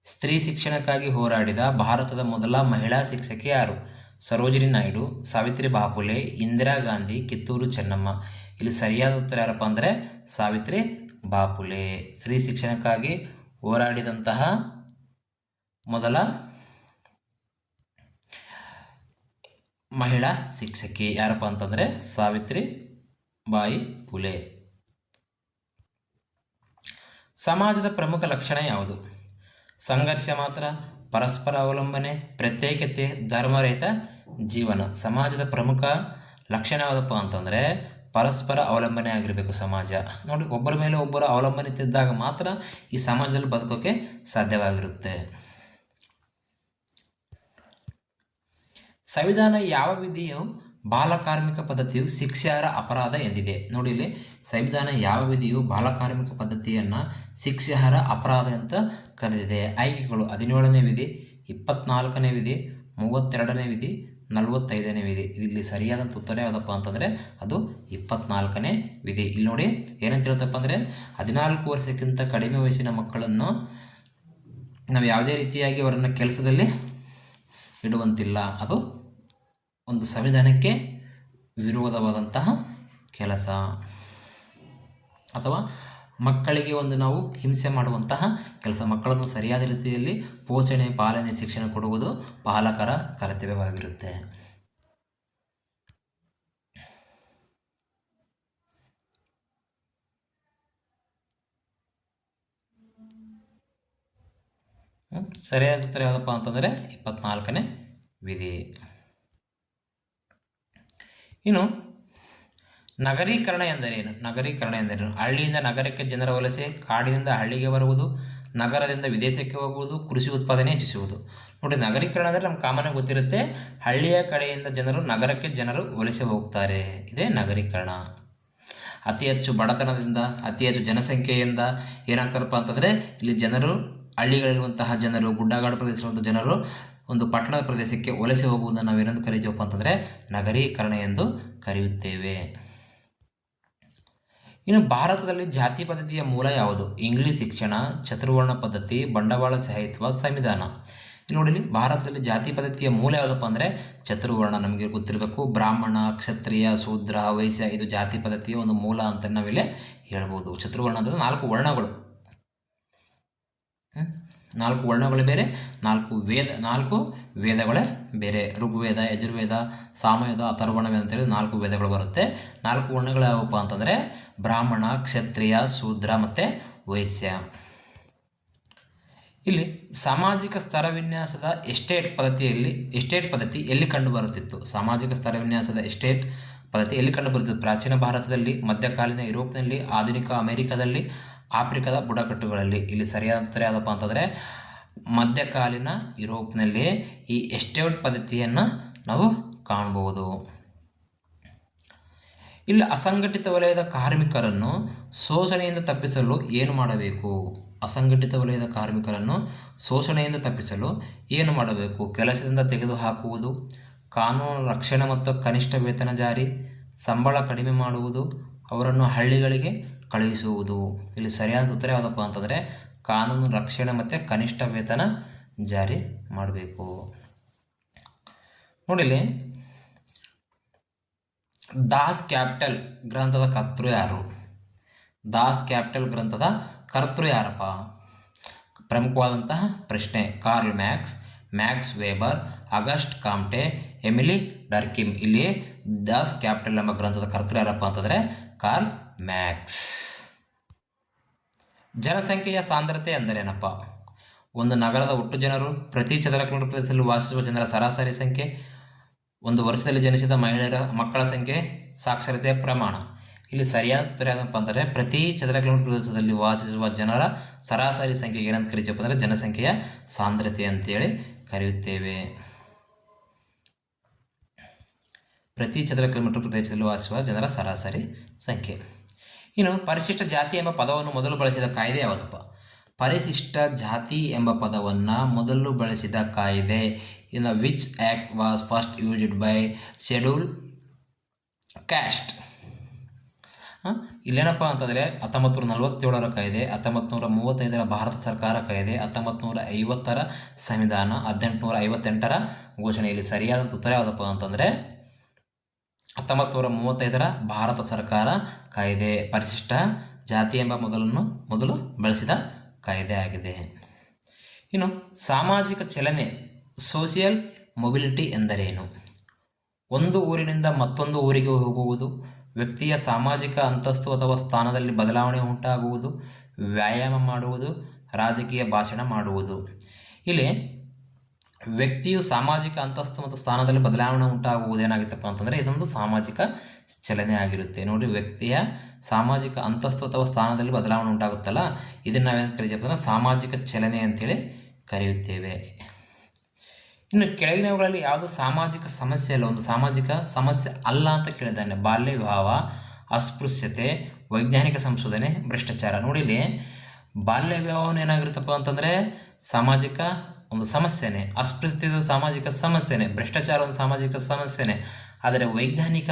ಸ್ತ್ರೀ ಶಿಕ್ಷಣಕ್ಕಾಗಿ ಹೋರಾಡಿದ ಭಾರತದ ಮೊದಲ ಮಹಿಳಾ ಶಿಕ್ಷಕಿ ಯಾರು? ಸರೋಜಿನಿ ನಾಯ್ಡು, ಸಾವಿತ್ರಿ ಬಾಪುಲೆ, ಇಂದಿರಾ ಗಾಂಧಿ, ಕಿತ್ತೂರು ಚೆನ್ನಮ್ಮ. ಇಲ್ಲಿ ಸರಿಯಾದ ಉತ್ತರ ಯಾರಪ್ಪ ಅಂದರೆ ಸಾವಿತ್ರಿ ಬಾಪುಲೆ. ಸ್ತ್ರೀ ಶಿಕ್ಷಣಕ್ಕಾಗಿ ಹೋರಾಡಿದಂತಹ ಮೊದಲ ಮಹಿಳಾ ಶಿಕ್ಷಕಿ ಯಾರಪ್ಪ ಅಂತಂದರೆ ಸಾವಿತ್ರಿ ಬಾಯಿ ಫುಲೆ. ಸಮಾಜದ ಪ್ರಮುಖ ಲಕ್ಷಣ ಯಾವುದು? ಸಂಘರ್ಷ ಮಾತ್ರ, ಪರಸ್ಪರ ಅವಲಂಬನೆ, ಪ್ರತ್ಯೇಕತೆ, ಧರ್ಮರಹಿತ ಜೀವನ. ಸಮಾಜದ ಪ್ರಮುಖ ಲಕ್ಷಣ ಯಾವುದಪ್ಪ ಅಂತಂದರೆ ಪರಸ್ಪರ ಅವಲಂಬನೆ ಆಗಿರಬೇಕು ಸಮಾಜ. ನೋಡಿ, ಒಬ್ಬರ ಮೇಲೆ ಒಬ್ಬರ ಅವಲಂಬನೆ ಇದ್ದಾಗ ಮಾತ್ರ ಈ ಸಮಾಜದಲ್ಲಿ ಬದುಕೋಕ್ಕೆ ಸಾಧ್ಯವಾಗಿರುತ್ತೆ. ಸಂವಿಧಾನ ಯಾವ ವಿಧಿಯು ಬಾಲಕಾರ್ಮಿಕ ಪದ್ಧತಿಯು ಶಿಕ್ಷಾರ್ಹ ಅಪರಾಧ ಎಂದಿದೆ? ನೋಡಿ, ಇಲ್ಲಿ ಸಂವಿಧಾನ ಯಾವ ವಿಧಿಯು ಬಾಲಕಾರ್ಮಿಕ ಪದ್ಧತಿಯನ್ನು ಶಿಕ್ಷಾರ್ಹ ಅಪರಾಧ ಅಂತ ಕರೆದಿದೆ? ಆಯ್ಕೆಗಳು: 17ನೇ ವಿಧಿ, 24ನೇ ವಿಧಿ, 32ನೇ ವಿಧಿ, 45ನೇ ವಿಧಿ. ಇಲ್ಲಿ ಸರಿಯಾದಂಥ ಉತ್ತರ ಯಾವುದಪ್ಪ ಅಂತಂದರೆ ಅದು 24ನೇ ವಿಧಿ. ಇಲ್ಲಿ ನೋಡಿ ಏನಂತ ಹೇಳ್ತಪ್ಪ ಅಂದರೆ 14 ವರ್ಷಕ್ಕಿಂತ ಕಡಿಮೆ ವಯಸ್ಸಿನ ಮಕ್ಕಳನ್ನು ನಾವು ಯಾವುದೇ ರೀತಿಯಾಗಿ ಅವರನ್ನು ಕೆಲಸದಲ್ಲಿ ಇಡುವಂತಿಲ್ಲ. ಅದು ಒಂದು ಸಂವಿಧಾನಕ್ಕೆ ವಿರೋಧವಾದಂತಹ ಕೆಲಸ. ಅಥವಾ ಮಕ್ಕಳಿಗೆ ಒಂದು ನಾವು ಹಿಂಸೆ ಮಾಡುವಂತಹ ಕೆಲಸ. ಮಕ್ಕಳನ್ನು ಸರಿಯಾದ ರೀತಿಯಲ್ಲಿ ಪೋಷಣೆ, ಪಾಲನೆ, ಶಿಕ್ಷಣ ಕೊಡುವುದು ಪಾಲಕರ ಕರ್ತವ್ಯವಾಗಿರುತ್ತೆ. ಸರಿಯಾದ ಉತ್ತರ ಯಾವುದಪ್ಪ ಅಂತಂದರೆ 24ನೇ ವಿಧಿ. ಇನ್ನು ನಗರೀಕರಣ ಎಂದರೇನು? ನಗರೀಕರಣ ಎಂದರೇನು? ಹಳ್ಳಿಯಿಂದ ನಗರಕ್ಕೆ ಜನರ ವಲಸೆ, ಕಾಡಿನಿಂದ ಹಳ್ಳಿಗೆ ಬರುವುದು, ನಗರದಿಂದ ವಿದೇಶಕ್ಕೆ ಹೋಗುವುದು, ಕೃಷಿ ಉತ್ಪಾದನೆ ಹೆಚ್ಚಿಸುವುದು. ನೋಡಿ, ನಗರೀಕರಣ ಅಂದರೆ ನಮ್ಗೆ ಕಾಮನಾಗಿ ಗೊತ್ತಿರುತ್ತೆ, ಹಳ್ಳಿಯ ಕಡೆಯಿಂದ ನಗರಕ್ಕೆ ಜನರು ವಲಸೆ ಹೋಗ್ತಾರೆ. ಇದೇ ನಗರೀಕರಣ. ಅತಿ ಹೆಚ್ಚು ಬಡತನದಿಂದ, ಅತಿ ಹೆಚ್ಚು ಜನಸಂಖ್ಯೆಯಿಂದ ಏನಾಗ್ತಾರಪ್ಪ ಅಂತಂದರೆ ಇಲ್ಲಿ ಜನರು, ಹಳ್ಳಿಗಳಿರುವಂತಹ ಜನರು, ಗುಡ್ಡಗಾಡು ಪ್ರದೇಶದ ಜನರು ಒಂದು ಪಟ್ಟಣದ ಪ್ರದೇಶಕ್ಕೆ ವಲಸೆ ಹೋಗುವುದನ್ನು ನಾವೇನಂದು ಕರೀತೀವಪ್ಪ ಅಂತಂದರೆ ನಗರೀಕರಣ ಎಂದು ಕರೆಯುತ್ತೇವೆ. ಇನ್ನು ಭಾರತದಲ್ಲಿ ಜಾತಿ ಪದ್ಧತಿಯ ಮೂಲ ಯಾವುದು? ಇಂಗ್ಲಿಷ್ ಶಿಕ್ಷಣ, ಚತುರ್ವರ್ಣ ಪದ್ಧತಿ, ಬಂಡವಾಳ ಸಾಹಿತ್ಯ, ಸಂವಿಧಾನ. ನೋಡಿ, ಭಾರತದಲ್ಲಿ ಜಾತಿ ಪದ್ಧತಿಯ ಮೂಲ ಯಾವುದಪ್ಪ ಅಂದರೆ ಚತುರ್ವರ್ಣ. ನಮಗೆ ಗೊತ್ತಿರಬೇಕು, ಬ್ರಾಹ್ಮಣ, ಕ್ಷತ್ರಿಯ, ಶೂದ್ರ, ವೈಶ್ಯ ಇದು ಜಾತಿ ಪದ್ಧತಿಯ ಒಂದು ಮೂಲ ಅಂತ ನಾವಿಲ್ಲಿ ಹೇಳ್ಬೋದು. ಚತುರ್ವರ್ಣ ಅಂದರೆ 4 ವರ್ಣಗಳು. 4 ವರ್ಣಗಳು ಬೇರೆ, 4 ವೇದಗಳೇ ಬೇರೆ. ಋಗ್ವೇದ, ಯಜುರ್ವೇದ, ಸಾಮವೇದ, ಅಥರ್ವಣ ವೇದ ಅಂತೇಳಿ 4 ವೇದಗಳು ಬರುತ್ತೆ. 4 ವರ್ಣಗಳು ಯಾವಪ್ಪ ಅಂತಂದರೆ ಬ್ರಾಹ್ಮಣ, ಕ್ಷತ್ರಿಯ, ಶೂದ್ರ ಮತ್ತು ವೈಶ್ಯ. ಇಲ್ಲಿ ಸಾಮಾಜಿಕ ಸ್ತರ ವಿನ್ಯಾಸದ ಎಸ್ಟೇಟ್ ಪದ್ಧತಿ ಎಲ್ಲಿ ಕಂಡು ಬರುತ್ತಿತ್ತು? ಸಾಮಾಜಿಕ ಸ್ತರ ವಿನ್ಯಾಸದ ಎಸ್ಟೇಟ್ ಪದ್ಧತಿ ಎಲ್ಲಿ ಕಂಡು ಬರುತ್ತಿತ್ತು? ಪ್ರಾಚೀನ ಭಾರತದಲ್ಲಿ, ಮಧ್ಯಕಾಲೀನ ಯುರೋಪ್ನಲ್ಲಿ, ಆಧುನಿಕ ಅಮೆರಿಕದಲ್ಲಿ, ಆಫ್ರಿಕಾದ ಬುಡಕಟ್ಟುಗಳಲ್ಲಿ. ಇಲ್ಲಿ ಸರಿಯಾದ ಉತ್ತರ ಯಾವುದಪ್ಪ ಅಂತಂದರೆ ಮಧ್ಯಕಾಲೀನ ಯುರೋಪ್ನಲ್ಲಿ ಈ ಎಸ್ಟೇಟ್ ಪದ್ಧತಿಯನ್ನು ನಾವು ಕಾಣಬಹುದು. ಇಲ್ಲಿ ಅಸಂಘಟಿತ ವಲಯದ ಕಾರ್ಮಿಕರನ್ನು ಶೋಷಣೆಯಿಂದ ತಪ್ಪಿಸಲು ಏನು ಮಾಡಬೇಕು? ಅಸಂಘಟಿತ ವಲಯದ ಕಾರ್ಮಿಕರನ್ನು ಶೋಷಣೆಯಿಂದ ತಪ್ಪಿಸಲು ಏನು ಮಾಡಬೇಕು? ಕೆಲಸದಿಂದ ತೆಗೆದುಹಾಕುವುದು, ಕಾನೂನು ರಕ್ಷಣೆ ಮತ್ತು ಕನಿಷ್ಠ ವೇತನ ಜಾರಿ, ಸಂಬಳ ಕಡಿಮೆ ಮಾಡುವುದು, ಅವರನ್ನು ಹಳ್ಳಿಗಳಿಗೆ ಕಳುಹಿಸುವುದು. ಇಲ್ಲಿ ಸರಿಯಾದ ಉತ್ತರ ಯಾವುದಪ್ಪ ಅಂತಂದರೆ ಕಾನೂನು ರಕ್ಷಣೆ ಮತ್ತು ಕನಿಷ್ಠ ವೇತನ ಜಾರಿ ಮಾಡಬೇಕು. ನೋಡಿಲಿ, ದಾಸ್ ಕ್ಯಾಪಿಟಲ್ ಗ್ರಂಥದ ಕರ್ತೃ ಯಾರು? ದಾಸ್ ಕ್ಯಾಪಿಟಲ್ ಗ್ರಂಥದ ಕರ್ತೃ ಯಾರಪ್ಪ? ಪ್ರಮುಖವಾದಂತಹ ಪ್ರಶ್ನೆ. Karl Max, Max Weber, August Comte, Emile Durkheim. ಇಲ್ಲಿ ದಾಸ್ ಕ್ಯಾಪಿಟಲ್ ಎಂಬ ಗ್ರಂಥದ ಕರ್ತೃ ಯಾರಪ್ಪ ಅಂತಂದರೆ ಕಾರ್ಲ್ ಮ್ಯಾಕ್ಸ್. ಜನಸಂಖ್ಯೆಯ ಸಾಂದ್ರತೆ ಎಂದರೇನಪ್ಪ? ಒಂದು ನಗರದ ಒಟ್ಟು ಜನರು ಪ್ರತಿ ಚದರ ಕಿಲೋಮೀಟರ್ ಪ್ರದೇಶದಲ್ಲಿ ವಾಸಿಸುವ ಜನರ ಸರಾಸರಿ ಸಂಖ್ಯೆ, ಒಂದು ವರ್ಷದಲ್ಲಿ ಜನಿಸಿದ ಮಕ್ಕಳ ಸಂಖ್ಯೆ, ಸಾಕ್ಷರತೆಯ ಪ್ರಮಾಣ. ಇಲ್ಲಿ ಸರಿಯಾದ ಉತ್ತರ ಏನಪ್ಪ ಅಂತಂದರೆ ಪ್ರತಿ ಚದರ ಕಿಲೋಮೀಟರ್ ಪ್ರದೇಶದಲ್ಲಿ ವಾಸಿಸುವ ಜನರ ಸರಾಸರಿ ಸಂಖ್ಯೆ ಏನಂತ ಕರಿತೀವಪ್ಪ ಅಂದರೆ ಜನಸಂಖ್ಯೆಯ ಸಾಂದ್ರತೆ ಅಂತೇಳಿ ಕರೆಯುತ್ತೇವೆ. ಪ್ರತಿ ಚದರ ಕಿಲೋಮೀಟರ್ ಪ್ರದೇಶದಲ್ಲಿ ವಾಸಿಸುವ ಜನರ ಸರಾಸರಿ ಸಂಖ್ಯೆ. ಇನ್ನು ಪರಿಶಿಷ್ಟ ಜಾತಿ ಎಂಬ ಪದವನ್ನು ಮೊದಲು ಬಳಸಿದ ಕಾಯ್ದೆ ಯಾವುದಪ್ಪ? ಪರಿಶಿಷ್ಟ ಜಾತಿ ಎಂಬ ಪದವನ್ನು ಮೊದಲು ಬಳಸಿದ ಕಾಯ್ದೆ in which act was first used by schedule caste? ಇಲ್ಲೇನಪ್ಪ ಅಂತಂದರೆ 1947ರ ಕಾಯ್ದೆ, 1935ರ ಭಾರತ ಸರ್ಕಾರ ಕಾಯ್ದೆ, 1950ರ ಸಂವಿಧಾನ, 1858ರ ಘೋಷಣೆಯಲ್ಲಿ. ಸರಿಯಾದಂಥ ಉತ್ತರ ಯಾವುದಪ್ಪ ಅಂತಂದರೆ 1935ರ ಭಾರತ ಸರ್ಕಾರ ಕಾಯ್ದೆ ಪರಿಶಿಷ್ಟ ಜಾತಿ ಎಂಬ ಮೊದಲು ಬಳಸಿದ ಕಾಯ್ದೆ ಆಗಿದೆ. ಇನ್ನು ಸಾಮಾಜಿಕ ಚಲನೆ ಸೋಷಿಯಲ್ ಮೊಬಿಲಿಟಿ ಎಂದರೇನು? ಒಂದು ಊರಿನಿಂದ ಮತ್ತೊಂದು ಊರಿಗೆ ಹೋಗುವುದು, ವ್ಯಕ್ತಿಯ ಸಾಮಾಜಿಕ ಅಂತಸ್ತು ಅಥವಾ ಸ್ಥಾನದಲ್ಲಿ ಬದಲಾವಣೆ ಉಂಟಾಗುವುದು, ವ್ಯಾಯಾಮ ಮಾಡುವುದು, ರಾಜಕೀಯ ಭಾಷಣ ಮಾಡುವುದು. ಇಲ್ಲಿ ವ್ಯಕ್ತಿಯು ಸಾಮಾಜಿಕ ಅಂತಸ್ತು ಮತ್ತು ಸ್ಥಾನದಲ್ಲಿ ಬದಲಾವಣೆ ಉಂಟಾಗುವುದು ಏನಾಗುತ್ತಪ್ಪ ಅಂತಂದರೆ ಇದೊಂದು ಸಾಮಾಜಿಕ ಚಲನೆ ಆಗಿರುತ್ತೆ. ನೋಡಿ, ವ್ಯಕ್ತಿಯ ಸಾಮಾಜಿಕ ಅಂತಸ್ತು ಅಥವಾ ಸ್ಥಾನದಲ್ಲಿ ಬದಲಾವಣೆ ಉಂಟಾಗುತ್ತಲ್ಲ, ಇದನ್ನು ನಾವೇನು ಕರಿತೀವಿ ಅಂದರೆ ಸಾಮಾಜಿಕ ಚಲನೆ ಅಂತೇಳಿ ಕರೆಯುತ್ತೇವೆ. ಇನ್ನು ಕೆಳಗಿನವುಗಳಲ್ಲಿ ಯಾವುದು ಸಾಮಾಜಿಕ ಸಮಸ್ಯೆ ಅಲ್ಲ, ಒಂದು ಸಾಮಾಜಿಕ ಸಮಸ್ಯೆ ಅಲ್ಲ ಅಂತ ಕೇಳಿದ್ದಾನೆ. ಬಾಲ್ಯ ವಿವಾಹ, ಅಸ್ಪೃಶ್ಯತೆ, ವೈಜ್ಞಾನಿಕ ಸಂಶೋಧನೆ, ಭ್ರಷ್ಟಾಚಾರ. ನೋಡಿಲಿ, ಬಾಲ್ಯ ವಿವಾಹವನ್ನು ಏನಾಗಿರುತ್ತಪ್ಪ ಅಂತಂದರೆ ಸಾಮಾಜಿಕ ಒಂದು ಸಮಸ್ಯೆನೇ, ಅಸ್ಪೃಶ್ಯತೆ ಸಾಮಾಜಿಕ ಸಮಸ್ಯೆನೇ, ಭ್ರಷ್ಟಾಚಾರ ಒಂದು ಸಾಮಾಜಿಕ ಸಮಸ್ಯೆನೇ. ಆದರೆ ವೈಜ್ಞಾನಿಕ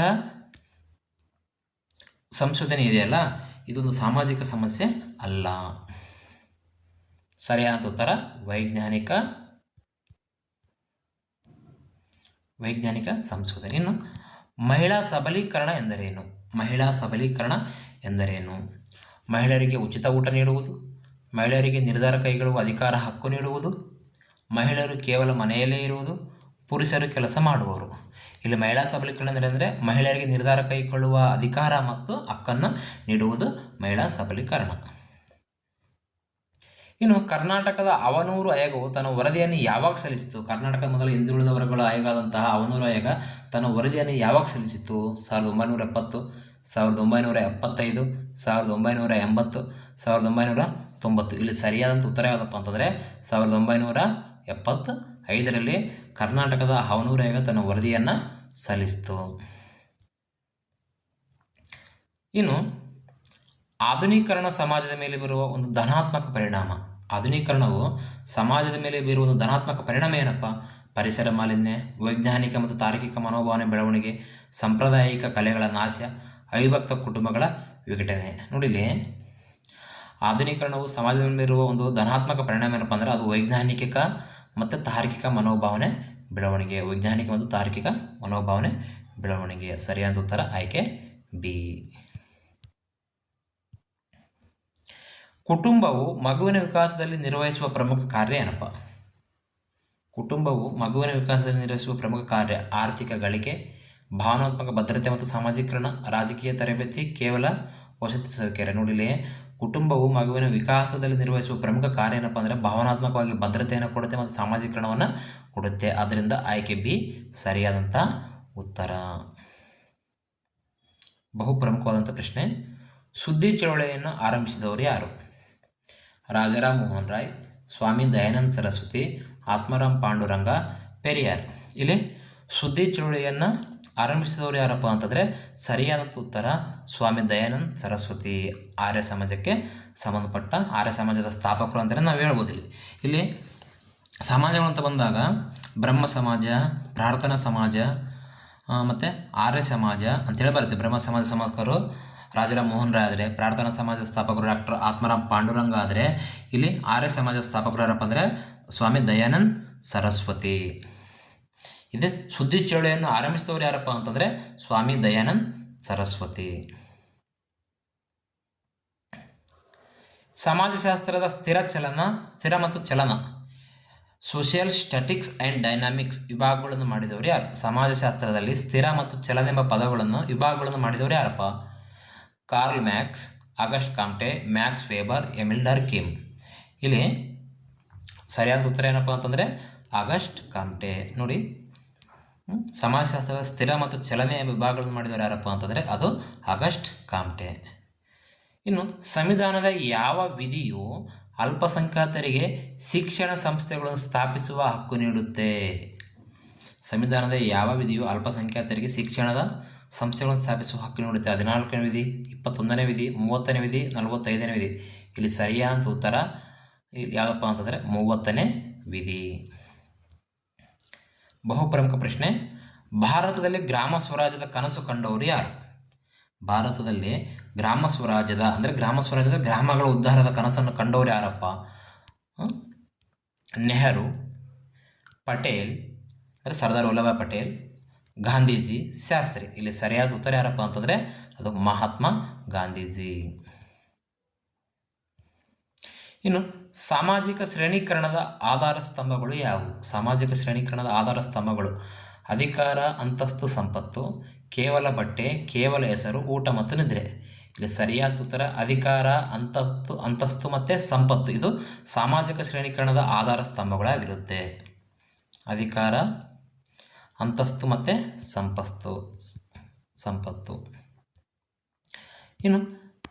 ಸಂಶೋಧನೆ ಇದೆಯಲ್ಲ, ಇದೊಂದು ಸಾಮಾಜಿಕ ಸಮಸ್ಯೆ ಅಲ್ಲ. ಸರಿಯಾದ ಉತ್ತರ ವೈಜ್ಞಾನಿಕ ಸಂಶೋಧನೆ. ಇನ್ನು ಮಹಿಳಾ ಸಬಲೀಕರಣ ಎಂದರೇನು? ಮಹಿಳಾ ಸಬಲೀಕರಣ ಎಂದರೇನು? ಮಹಿಳೆಯರಿಗೆ ಉಚಿತ ಊಟ ನೀಡುವುದು, ಮಹಿಳೆಯರಿಗೆ ನಿರ್ಧಾರ ಕೈಗೊಳ್ಳುವ ಅಧಿಕಾರ ಹಕ್ಕು ನೀಡುವುದು, ಮಹಿಳೆಯರು ಕೇವಲ ಮನೆಯಲ್ಲೇ ಇರುವುದು, ಪುರುಷರು ಕೆಲಸ ಮಾಡುವವರು. ಇಲ್ಲಿ ಮಹಿಳಾ ಸಬಲೀಕರಣ ಅಂದರೆ ಮಹಿಳೆಯರಿಗೆ ನಿರ್ಧಾರ ಕೈಗೊಳ್ಳುವ ಅಧಿಕಾರ ಮತ್ತು ಹಕ್ಕನ್ನು ನೀಡುವುದು ಮಹಿಳಾ ಸಬಲೀಕರಣ. ಇನ್ನು ಕರ್ನಾಟಕದ ಅವನೂರು ಆಯೋಗವು ತನ್ನ ವರದಿಯನ್ನು ಯಾವಾಗ ಸಲ್ಲಿಸಿತು? ಕರ್ನಾಟಕದ ಮೊದಲ ಹಿಂದುಳಿದ ವರ್ಗಗಳ ಆಯೋಗ ಆದಂತಹ ಅವನೂರು ಆಯೋಗ ತನ್ನ ವರದಿಯನ್ನು ಯಾವಾಗ ಸಲ್ಲಿಸಿತು? 1970, 1975, 1980, 1990. ಇಲ್ಲಿ ಸರಿಯಾದಂಥ ಉತ್ತರ ಯಾವುದಪ್ಪ ಅಂತಂದರೆ 1975ರಲ್ಲಿ ಕರ್ನಾಟಕದ ಅವನೂರು ಆಯೋಗ ತನ್ನ ವರದಿಯನ್ನು ಸಲ್ಲಿಸಿತು. ಇನ್ನು ಆಧುನೀಕರಣ ಸಮಾಜದ ಮೇಲೆ ಬೀರುವ ಒಂದು ಧನಾತ್ಮಕ ಪರಿಣಾಮ. ಆಧುನೀಕರಣವು ಸಮಾಜದ ಮೇಲೆ ಬೀರುವ ಒಂದು ಧನಾತ್ಮಕ ಪರಿಣಾಮ ಏನಪ್ಪ? ಪರಿಸರ ಮಾಲಿನ್ಯ, ವೈಜ್ಞಾನಿಕ ಮತ್ತು ತಾರ್ಕಿಕ ಮನೋಭಾವನೆ ಬೆಳವಣಿಗೆ, ಸಾಂಪ್ರದಾಯಿಕ ಕಲೆಗಳ ನಾಶ, ಅವಿಭಕ್ತ ಕುಟುಂಬಗಳ ವಿಘಟನೆ. ನೋಡಿಲಿ, ಆಧುನೀಕರಣವು ಸಮಾಜದ ಮೇಲೆ ಬೀರುವ ಒಂದು ಧನಾತ್ಮಕ ಪರಿಣಾಮ ಏನಪ್ಪ ಅಂದರೆ ಅದು ವೈಜ್ಞಾನಿಕ ಮತ್ತು ತಾರ್ಕಿಕ ಮನೋಭಾವನೆ ಬೆಳವಣಿಗೆ. ವೈಜ್ಞಾನಿಕ ಮತ್ತು ತಾರ್ಕಿಕ ಮನೋಭಾವನೆ ಬೆಳವಣಿಗೆ. ಸರಿಯಾದ ಉತ್ತರ ಆಯ್ಕೆ ಬಿ. ಕುಟುಂಬವು ಮಗುವಿನ ವಿಕಾಸದಲ್ಲಿ ನಿರ್ವಹಿಸುವ ಪ್ರಮುಖ ಕಾರ್ಯ ಏನಪ್ಪ? ಕುಟುಂಬವು ಮಗುವಿನ ವಿಕಾಸದಲ್ಲಿ ನಿರ್ವಹಿಸುವ ಪ್ರಮುಖ ಕಾರ್ಯ ಆರ್ಥಿಕ ಗಳಿಕೆ, ಭಾವನಾತ್ಮಕ ಭದ್ರತೆ ಮತ್ತು ಸಾಮಾಜೀಕರಣ, ರಾಜಕೀಯ ತರಬೇತಿ, ಕೇವಲ ವಸತಿ ಸೌಕರ್ಯ. ನೋಡಿಲಿ, ಕುಟುಂಬವು ಮಗುವಿನ ವಿಕಾಸದಲ್ಲಿ ನಿರ್ವಹಿಸುವ ಪ್ರಮುಖ ಕಾರ್ಯ ಏನಪ್ಪ ಅಂದರೆ ಭಾವನಾತ್ಮಕವಾಗಿ ಭದ್ರತೆಯನ್ನು ಕೊಡುತ್ತೆ ಮತ್ತು ಸಾಮಾಜೀಕರಣವನ್ನು ಕೊಡುತ್ತೆ. ಆದ್ದರಿಂದ ಆಯ್ಕೆ ಬಿ ಸರಿಯಾದಂಥ ಉತ್ತರ. ಬಹು ಪ್ರಮುಖವಾದಂಥ ಪ್ರಶ್ನೆ. ಸುದ್ದಿ ಚಳವಳಿಯನ್ನು ಆರಂಭಿಸಿದವರು ಯಾರು? ರಾಜಾರಾಮ್ ಮೋಹನ್ ರಾಯ್, ಸ್ವಾಮಿ ದಯಾನಂದ ಸರಸ್ವತಿ, ಆತ್ಮಾರಾಮ್ ಪಾಂಡುರಂಗ, ಪೆರಿಯಾರ್. ಇಲ್ಲಿ ಸುದ್ದಿ ಚಳವಳಿಯನ್ನು ಆರಂಭಿಸಿದವರು ಯಾರಪ್ಪ ಅಂತಂದರೆ ಸರಿಯಾದಂಥ ಉತ್ತರ ಸ್ವಾಮಿ ದಯಾನಂದ ಸರಸ್ವತಿ. ಆರ್ಯ ಸಮಾಜಕ್ಕೆ ಸಂಬಂಧಪಟ್ಟ ಆರ್ಯ ಸಮಾಜದ ಸ್ಥಾಪಕರು ಅಂತಲೇ ನಾವು ಹೇಳ್ಬೋದು. ಇಲ್ಲಿ ಸಮಾಜಗಳು ಅಂತ ಬಂದಾಗ ಬ್ರಹ್ಮ ಸಮಾಜ, ಪ್ರಾರ್ಥನಾ ಸಮಾಜ ಮತ್ತು ಆರ್ಯ ಸಮಾಜ ಅಂತೇಳಿ ಬರುತ್ತೆ. ಬ್ರಹ್ಮ ಸಮಾಜ ಸ್ಥಾಪಕರು ರಾಜಾರಾಮ್ ಮೋಹನ್ ರಾಯ್ ಆದರೆ, ಪ್ರಾರ್ಥನಾ ಸಮಾಜ ಸ್ಥಾಪಕರು ಡಾಕ್ಟರ್ ಆತ್ಮಾರಾಮ್ ಪಾಂಡುರಂಗ ಆದರೆ, ಇಲ್ಲಿ ಆರ್ಯ ಸಮಾಜ ಸ್ಥಾಪಕರು ಯಾರಪ್ಪ ಅಂದರೆ ಸ್ವಾಮಿ ದಯಾನಂದ ಸರಸ್ವತಿ. ಇದು ಸುದ್ದಿ ಚಳವಳಿಯನ್ನು ಆರಂಭಿಸಿದವರು ಯಾರಪ್ಪ ಅಂತಂದರೆ ಸ್ವಾಮಿ ದಯಾನಂದ ಸರಸ್ವತಿ. ಸಮಾಜಶಾಸ್ತ್ರದ ಸ್ಥಿರ ಮತ್ತು ಚಲನ ಸೋಷಿಯಲ್ ಸ್ಟ್ಯಾಟಿಕ್ಸ್ ಆ್ಯಂಡ್ ಡೈನಾಮಿಕ್ಸ್ ವಿಭಾಗಗಳನ್ನು ಮಾಡಿದವರು ಯಾರು? ಸಮಾಜಶಾಸ್ತ್ರದಲ್ಲಿ ಸ್ಥಿರ ಮತ್ತು ಚಲನ ಎಂಬ ವಿಭಾಗಗಳನ್ನು ಮಾಡಿದವರು ಯಾರಪ್ಪ? Karl Max, August Comte, Max Weber, Emile Durkheim. ಇಲ್ಲಿ ಸರಿಯಾದ ಉತ್ತರ ಏನಪ್ಪ ಅಂತಂದರೆ ಆಗಸ್ಟ್ ಕಾಮ್ಟೆ. ನೋಡಿ, ಸಮಾಜಶಾಸ್ತ್ರದ ಸ್ಥಿರ ಮತ್ತು ಚಲನೆಯ ವಿಭಾಗಗಳನ್ನು ಮಾಡಿದವರು ಯಾರಪ್ಪ ಅಂತಂದರೆ ಅದು ಆಗಸ್ಟ್ ಕಾಮ್ಟೆ. ಇನ್ನು ಸಂವಿಧಾನದ ಯಾವ ವಿಧಿಯು ಅಲ್ಪಸಂಖ್ಯಾತರಿಗೆ ಶಿಕ್ಷಣ ಸಂಸ್ಥೆಗಳನ್ನು ಸ್ಥಾಪಿಸುವ ಹಕ್ಕು ನೀಡುತ್ತೆ? ಸಂವಿಧಾನದ ಯಾವ ವಿಧಿಯು ಅಲ್ಪಸಂಖ್ಯಾತರಿಗೆ ಶಿಕ್ಷಣದ ಸಂಸ್ಥೆಗಳನ್ನು ಸ್ಥಾಪಿಸುವ ಹಕ್ಕು ನೀಡುತ್ತೆ? 14ನೇ ವಿಧಿ, 21ನೇ ವಿಧಿ, 30ನೇ ವಿಧಿ, 45ನೇ ವಿಧಿ. ಇಲ್ಲಿ ಸರಿಯಾದ ಉತ್ತರ ಯಾವುದಪ್ಪ ಅಂತಂದರೆ 30ನೇ ವಿಧಿ. ಬಹುಪ್ರಮುಖ ಪ್ರಶ್ನೆ. ಭಾರತದಲ್ಲಿ ಗ್ರಾಮ ಸ್ವರಾಜ್ಯದ ಕನಸು ಕಂಡವರು ಯಾರು? ಭಾರತದಲ್ಲಿ ಗ್ರಾಮ ಸ್ವರಾಜ್ಯದ ಗ್ರಾಮಗಳ ಉದ್ಧಾರದ ಕನಸನ್ನು ಕಂಡವರು ಯಾರಪ್ಪ? ನೆಹರು, ಪಟೇಲ್ ಅಂದರೆ ಸರ್ದಾರ್ ವಲ್ಲಭಾಯ್ ಪಟೇಲ್, ಗಾಂಧೀಜಿ, ಶಾಸ್ತ್ರಿ. ಇಲ್ಲಿ ಸರಿಯಾದ ಉತ್ತರ ಯಾರಪ್ಪ ಅಂತಂದರೆ ಅದು ಮಹಾತ್ಮ ಗಾಂಧೀಜಿ. ಇನ್ನು ಸಾಮಾಜಿಕ ಶ್ರೇಣೀಕರಣದ ಆಧಾರ ಸ್ತಂಭಗಳು ಯಾವುವು? ಸಾಮಾಜಿಕ ಶ್ರೇಣೀಕರಣದ ಆಧಾರ ಸ್ತಂಭಗಳು ಅಧಿಕಾರ, ಅಂತಸ್ತು, ಸಂಪತ್ತು, ಕೇವಲ ಬಟ್ಟೆ, ಕೇವಲ ಹೆಸರು, ಊಟ ಮತ್ತು ನಿದ್ರೆ. ಇಲ್ಲಿ ಸರಿಯಾದ ಉತ್ತರ ಅಧಿಕಾರ, ಅಂತಸ್ತು ಮತ್ತು ಸಂಪತ್ತು. ಇದು ಸಾಮಾಜಿಕ ಶ್ರೇಣೀಕರಣದ ಆಧಾರ ಸ್ತಂಭಗಳಾಗಿರುತ್ತೆ. ಅಧಿಕಾರ, ಅಂತಸ್ತು ಮತ್ತು ಸಂಪತ್ತು. ಇನ್ನು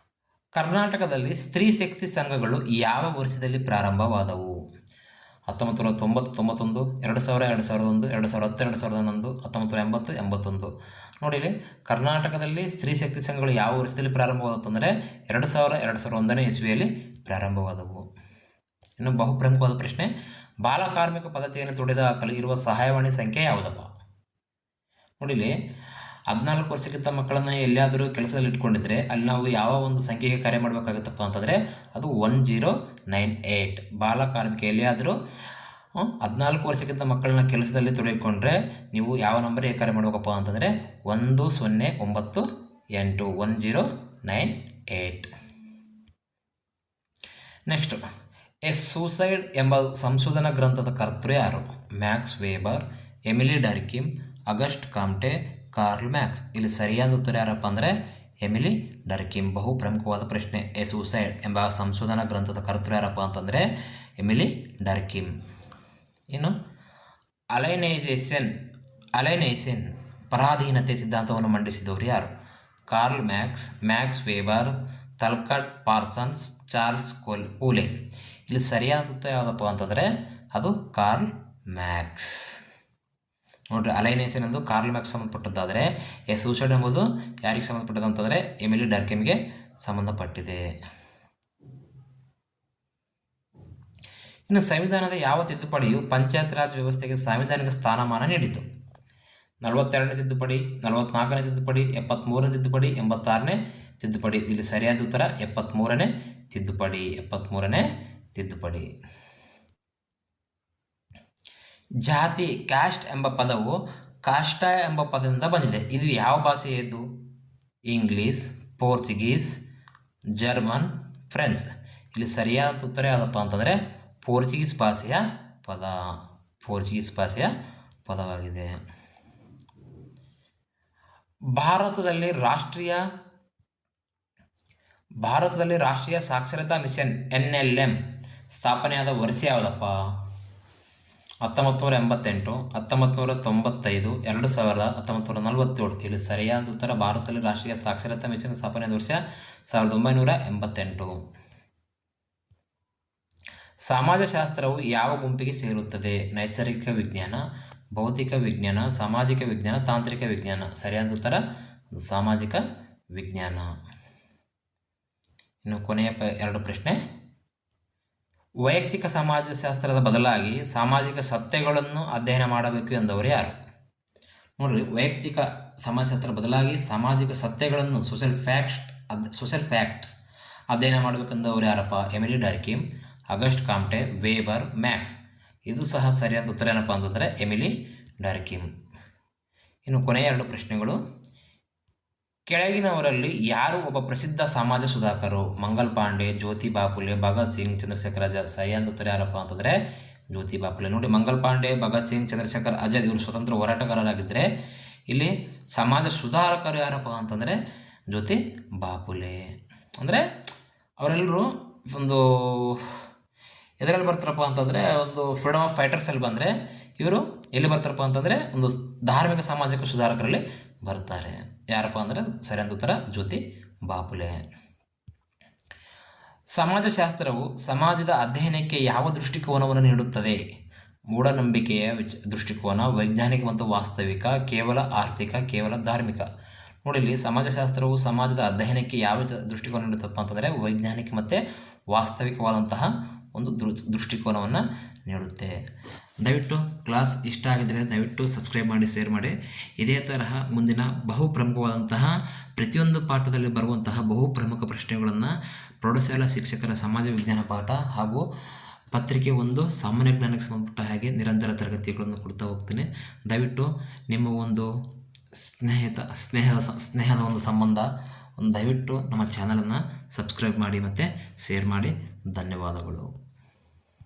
ಕರ್ನಾಟಕದಲ್ಲಿ ಸ್ತ್ರೀ ಶಕ್ತಿ ಸಂಘಗಳು ಯಾವ ವರ್ಷದಲ್ಲಿ ಪ್ರಾರಂಭವಾದವು? 1990, 91, 2000, 2001, 2010, 2011, 1980, 81. ನೋಡಿ ಇಲ್ಲಿ ಕರ್ನಾಟಕದಲ್ಲಿ ಸ್ತ್ರೀ ಶಕ್ತಿ ಸಂಘಗಳು ಯಾವ ವರ್ಷದಲ್ಲಿ ಪ್ರಾರಂಭವಾದವು ಅಂದರೆ 2000, 2001ನೇ ಇಸ್ವಿಯಲ್ಲಿ ಪ್ರಾರಂಭವಾದವು. ಇನ್ನು ಬಹು ಪ್ರಮುಖವಾದ ಪ್ರಶ್ನೆ, ಬಾಲ ಕಾರ್ಮಿಕ ಪದ್ಧತಿಯನ್ನು ತೊಡೆದು ಹಾಕಲು ಇರುವ ಸಹಾಯವಾಣಿ ಸಂಖ್ಯೆ ಯಾವುದಪ್ಪ? ನೋಡಿ ಇಲ್ಲಿ 14 ವರ್ಷಕ್ಕಿಂತ ಮಕ್ಕಳನ್ನು ಎಲ್ಲಿಯಾದರೂ ಕೆಲಸದಲ್ಲಿ ಇಟ್ಕೊಂಡಿದ್ರೆ ಅಲ್ಲಿ ನಾವು ಯಾವ ಒಂದು ಸಂಖ್ಯೆಗೆ ಕರೆ ಮಾಡಬೇಕಾಗುತ್ತಪ್ಪ ಅಂತಂದರೆ ಅದು 1098. ಬಾಲ ಕಾರ್ಮಿಕ ಎಲ್ಲಿಯಾದರೂ 14 ವರ್ಷಕ್ಕಿಂತ ಮಕ್ಕಳನ್ನ ಕೆಲಸದಲ್ಲಿ ತೊಡಗಿಕೊಂಡ್ರೆ ನೀವು ಯಾವ ನಂಬರಿಗೆ ಕರೆ ಮಾಡಬೇಕಪ್ಪ ಅಂತಂದರೆ 1098 1098. ನೆಕ್ಸ್ಟ್, ಎ ಸೂಸೈಡ್ ಎಂಬ ಸಂಶೋಧನಾ ಗ್ರಂಥದ ಕರ್ತೃ ಯಾರು? Max Weber, Emile Durkheim, August Comte, Karl Max. ಇಲ್ಲಿ ಸರಿಯಾದ ಉತ್ತರ ಯಾರಪ್ಪ ಅಂದರೆ ಎಮಿಲಿ ಡರ್ಕಿಮ್. ಬಹು ಪ್ರಮುಖವಾದ ಪ್ರಶ್ನೆ. ಎ ಸೂಸೈಡ್ ಎಂಬ ಸಂಶೋಧನಾ ಗ್ರಂಥದ ಕರ್ತೃ ಯಾರಪ್ಪ ಅಂತಂದರೆ ಎಮಿಲಿ ಡರ್ಕಿಮ್. ಇನ್ನು ಅಲೈನೈಸೇಷನ್ ಪರಾಧೀನತೆ ಸಿದ್ಧಾಂತವನ್ನು ಮಂಡಿಸಿದವರು ಯಾರು? Karl Max, Max Weber, Talcott Parsons, Charles Cooley. ಇಲ್ಲಿ ಸರಿಯಾದ ಉತ್ತರ ಯಾವುದಪ್ಪ ಅಂತಂದರೆ ಅದು ಕಾರ್ಲ್ ಮ್ಯಾಕ್ಸ್. ನೋಡಿರಿ, ಅಲೈನೇಷನ್ ಎಂದು ಕಾರ್ಲ್ ಮ್ಯಾಕ್ಸ್ ಸಂಬಂಧಪಟ್ಟದ್ದಾದರೆ ಎ ಸೂಸೈಡ್ ಎಂಬುದು ಯಾರಿಗೆ ಸಂಬಂಧಪಟ್ಟದ್ದು ಅಂತಂದರೆ ಎಮಿಲಿ ಡರ್ಕಿಮ್ಗೆ ಸಂಬಂಧಪಟ್ಟಿದೆ. ಇನ್ನು ಸಂವಿಧಾನದ ಯಾವ ತಿದ್ದುಪಡಿಯು ಪಂಚಾಯತ್ ರಾಜ್ ವ್ಯವಸ್ಥೆಗೆ ಸಾಂವಿಧಾನಿಕ ಸ್ಥಾನಮಾನ ನೀಡಿತು? 42ನೇ ತಿದ್ದುಪಡಿ, 44ನೇ ತಿದ್ದುಪಡಿ, 73ನೇ ತಿದ್ದುಪಡಿ, 86ನೇ ತಿದ್ದುಪಡಿ. ಇಲ್ಲಿ ಸರಿಯಾದ ಉತ್ತರ 73ನೇ ತಿದ್ದುಪಡಿ. ಜಾತಿ, ಕ್ಯಾಸ್ಟ್ ಎಂಬ ಪದವು ಕಾಷ್ಟ ಎಂಬ ಪದದಿಂದ ಬಂದಿದೆ. ಇದು ಯಾವ ಭಾಷೆಯದು? English, Portuguese, German, French. ಇಲ್ಲಿ ಸರಿಯಾದ ಉತ್ತರ ಯಾವುದಪ್ಪ ಅಂತಂದರೆ ಪೋರ್ಚುಗೀಸ್ ಭಾಷೆಯ ಪದವಾಗಿದೆ. ಭಾರತದಲ್ಲಿ ರಾಷ್ಟ್ರೀಯ ಸಾಕ್ಷರತಾ ಮಿಷನ್ NLM ಸ್ಥಾಪನೆಯಾದ ವರ್ಷ ಯಾವುದಪ್ಪ? 1988, 1995, 2000, 1947. ಇಲ್ಲಿ ಸರಿಯಾದ ಉತ್ತರ ಭಾರತದಲ್ಲಿ ರಾಷ್ಟ್ರೀಯ ಸಾಕ್ಷರತಾ ಮಿಷನ್ ಸ್ಥಾಪನೆಯಾದ ವರ್ಷ 1988. ಸಮಾಜಶಾಸ್ತ್ರವು ಯಾವ ಗುಂಪಿಗೆ ಸೇರುತ್ತದೆ? ನೈಸರ್ಗಿಕ ವಿಜ್ಞಾನ, ಭೌತಿಕ ವಿಜ್ಞಾನ, ಸಾಮಾಜಿಕ ವಿಜ್ಞಾನ, ತಾಂತ್ರಿಕ ವಿಜ್ಞಾನ. ಸರಿಯಾದ ಉತ್ತರ ಸಾಮಾಜಿಕ ವಿಜ್ಞಾನ. ಇನ್ನು ಕೊನೆಯ 2 ಪ್ರಶ್ನೆ. ವೈಯಕ್ತಿಕ ಸಮಾಜಶಾಸ್ತ್ರದ ಬದಲಾಗಿ ಸಾಮಾಜಿಕ ಸತ್ಯಗಳನ್ನು ಅಧ್ಯಯನ ಮಾಡಬೇಕು ಎಂದವರು ಯಾರು? ನೋಡಿರಿ, ವೈಯಕ್ತಿಕ ಸಮಾಜಶಾಸ್ತ್ರದ ಬದಲಾಗಿ ಸಾಮಾಜಿಕ ಸತ್ಯಗಳನ್ನು ಸೋಷಿಯಲ್ ಫ್ಯಾಕ್ಟ್ಸ್ ಅಧ್ಯಯನ ಮಾಡಬೇಕೆಂದವರು ಯಾರಪ್ಪ? Emily Durkheim, August Kamte, weber, Max. ಇದು ಸಹ ಸರಿಯಾದ ಉತ್ತರ ಏನಪ್ಪ ಅಂತಂದರೆ ಎಮಿಲಿ ಡರ್ಕಿಮ್. ಇನ್ನು ಕೊನೆಯ 2 ಪ್ರಶ್ನೆಗಳು. ಕೆಳಗಿನವರಲ್ಲಿ ಯಾರು ಒಬ್ಬ ಪ್ರಸಿದ್ಧ ಸಮಾಜ ಸುಧಾಕರು? ಮಂಗಲ್ ಪಾಂಡೆ, ಜ್ಯೋತಿಬಾ ಫುಲೆ, ಭಗತ್ ಸಿಂಗ್, ಚಂದ್ರಶೇಖರ್ ಆಜಾದ್. ಸರಿಯಾದ ಉತ್ತರ ಯಾರಪ್ಪ ಅಂತಂದರೆ ಜ್ಯೋತಿಬಾ ಫುಲೆ. ನೋಡಿ, ಮಂಗಲ್ ಪಾಂಡೆ, ಭಗತ್ ಸಿಂಗ್, ಚಂದ್ರಶೇಖರ್ ಆಜಾದ್ ಇವರು ಸ್ವತಂತ್ರ ಹೋರಾಟಗಾರರಾಗಿದ್ದರೆ ಇಲ್ಲಿ ಸಮಾಜ ಸುಧಾರಕರು ಯಾರಪ್ಪ ಅಂತಂದರೆ ಜ್ಯೋತಿಬಾ ಫುಲೆ. ಅಂದರೆ ಅವರೆಲ್ಲರೂ ಒಂದು ಎದರಲ್ಲಿ ಬರ್ತಾರಪ್ಪ ಅಂತಂದರೆ ಒಂದು ಫ್ರೀಡಮ್ ಆಫ್ ಫೈಟರ್ಸಲ್ಲಿ ಬಂದರೆ ಇವರು ಎಲ್ಲಿ ಬರ್ತಾರಪ್ಪ ಅಂತಂದರೆ ಒಂದು ಧಾರ್ಮಿಕ ಸಾಮಾಜಿಕ ಸುಧಾರಕರಲ್ಲಿ ಬರ್ತಾರೆ. ಯಾರಪ್ಪ ಅಂದರೆ ಸರಿಯಾದ ಉತ್ತರ ಜ್ಯೋತಿಬಾ ಫುಲೆ. ಸಮಾಜಶಾಸ್ತ್ರವು ಸಮಾಜದ ಅಧ್ಯಯನಕ್ಕೆ ಯಾವ ದೃಷ್ಟಿಕೋನವನ್ನು ನೀಡುತ್ತದೆ? ಮೂಢನಂಬಿಕೆಯ ದೃಷ್ಟಿಕೋನ, ವೈಜ್ಞಾನಿಕ ಮತ್ತು ವಾಸ್ತವಿಕ, ಕೇವಲ ಆರ್ಥಿಕ, ಕೇವಲ ಧಾರ್ಮಿಕ. ನೋಡಿ, ಇಲ್ಲಿ ಸಮಾಜಶಾಸ್ತ್ರವು ಸಮಾಜದ ಅಧ್ಯಯನಕ್ಕೆ ಯಾವ ದೃಷ್ಟಿಕೋನ ನೀಡುತ್ತಪ್ಪ ಅಂತಂದರೆ ವೈಜ್ಞಾನಿಕ ಮತ್ತು ವಾಸ್ತವಿಕವಾದಂತಹ ಒಂದು ದೃಷ್ಟಿಕೋನವನ್ನು ನೀಡುತ್ತೆ. ದಯವಿಟ್ಟು ಕ್ಲಾಸ್ ಇಷ್ಟ ಆಗಿದ್ದರೆ ದಯವಿಟ್ಟು ಸಬ್ಸ್ಕ್ರೈಬ್ ಮಾಡಿ, ಶೇರ್ ಮಾಡಿ. ಇದೇ ತರಹ ಮುಂದಿನ ಬಹು ಪ್ರಮುಖವಾದಂತಹ ಪ್ರತಿಯೊಂದು ಪಾಠದಲ್ಲಿ ಬರುವಂತಹ ಬಹು ಪ್ರಮುಖ ಪ್ರಶ್ನೆಗಳನ್ನು ಪ್ರೌಢಶಾಲಾ ಶಿಕ್ಷಕರ ಸಮಾಜ ವಿಜ್ಞಾನ ಪಾಠ ಹಾಗೂ ಪತ್ರಿಕೆ 1 ಸಾಮಾನ್ಯ ಜ್ಞಾನಕ್ಕೆ ಸಂಬಂಧಪಟ್ಟ ಹಾಗೆ ನಿರಂತರ ತರಗತಿಗಳನ್ನು ಕೊಡ್ತಾ ಹೋಗ್ತೀನಿ. ದಯವಿಟ್ಟು ನಿಮ್ಮ ಒಂದು ಸ್ನೇಹದ ಒಂದು ಸಂಬಂಧ ದಯವಿಟ್ಟು ನಮ್ಮ ಚಾನಲನ್ನು ಸಬ್ಸ್ಕ್ರೈಬ್ ಮಾಡಿ ಮತ್ತು ಶೇರ್ ಮಾಡಿ. ಧನ್ಯವಾದಗಳು.